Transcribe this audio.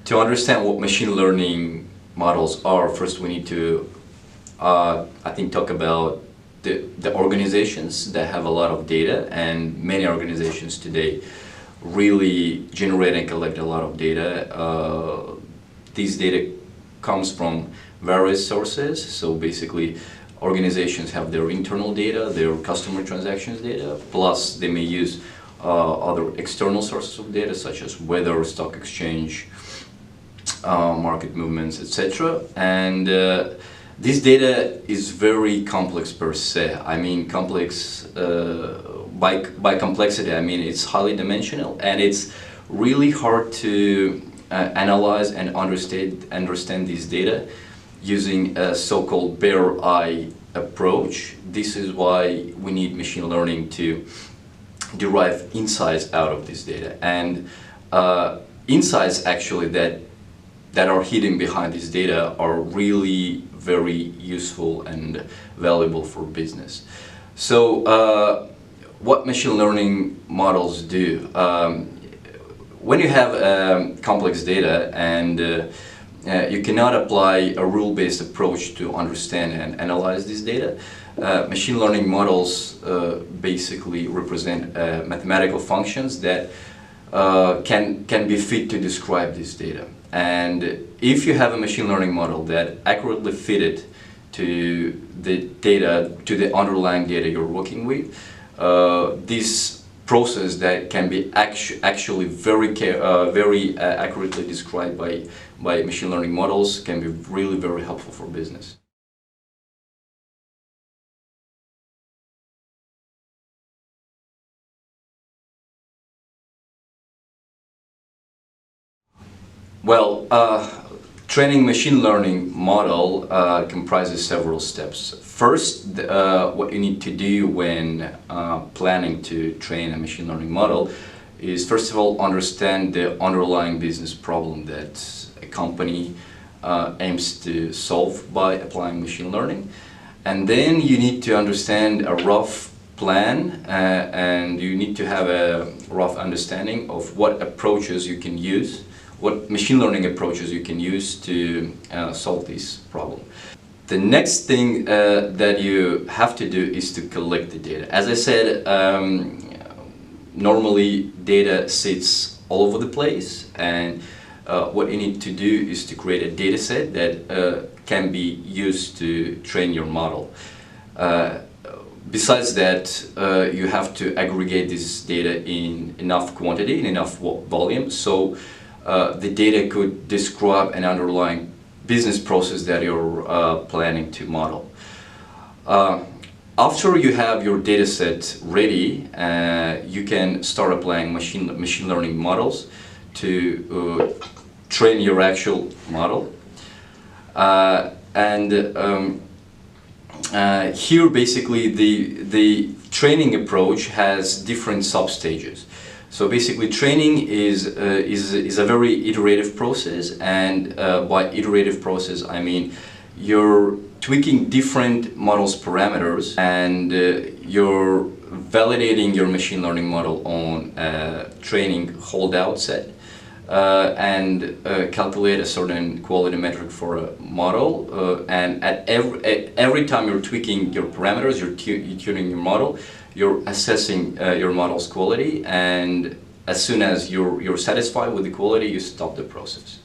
To understand what machine learning models are, first we need to, I think, talk about the organizations that have a lot of data, and many organizations today really generate and collect a lot of data. These data comes from various sources, so basically organizations have their internal data, their customer transactions data, plus they may use other external sources of data such as weather, stock exchange, market movements, etc. And this data is very complex per se. I mean complex by complexity, I mean it's highly dimensional, and it's really hard to analyze and understand these data using a so-called bare eye approach. This is why we need machine learning to derive insights out of this data, and insights actually that are hidden behind this data are really very useful and valuable for business. So what machine learning models do? When you have complex data and you cannot apply a rule-based approach to understand and analyze this data, machine learning models basically represent mathematical functions that can be fit to describe this data. And if you have a machine learning model that accurately fitted to the data, to the underlying data you're working with, this process that can be actually very accurately described by machine learning models can be really very helpful for business. Well, training machine learning model comprises several steps. First, what you need to do when planning to train a machine learning model is, first of all, understand the underlying business problem that a company aims to solve by applying machine learning. And then you need to understand a rough plan, and you need to have a rough understanding of what approaches you can use, what machine learning approaches you can use to solve this problem. The next thing that you have to do is to collect the data. As I said, normally data sits all over the place, and what you need to do is to create a data set that can be used to train your model. Besides that, you have to aggregate this data in enough quantity, in enough volume, so the data could describe an underlying business process that you're planning to model. After you have your data set ready, you can start applying machine learning models to train your actual model. Here basically the training approach has different sub-stages. So basically training is a very iterative process, and by iterative process I mean you're tweaking different models' parameters, and you're validating your machine learning model on a training holdout set, and calculate a certain quality metric for a model, and at every time you're tweaking your parameters, you're tuning your model, you're assessing your model's quality, and as soon as you're satisfied with the quality, you stop the process.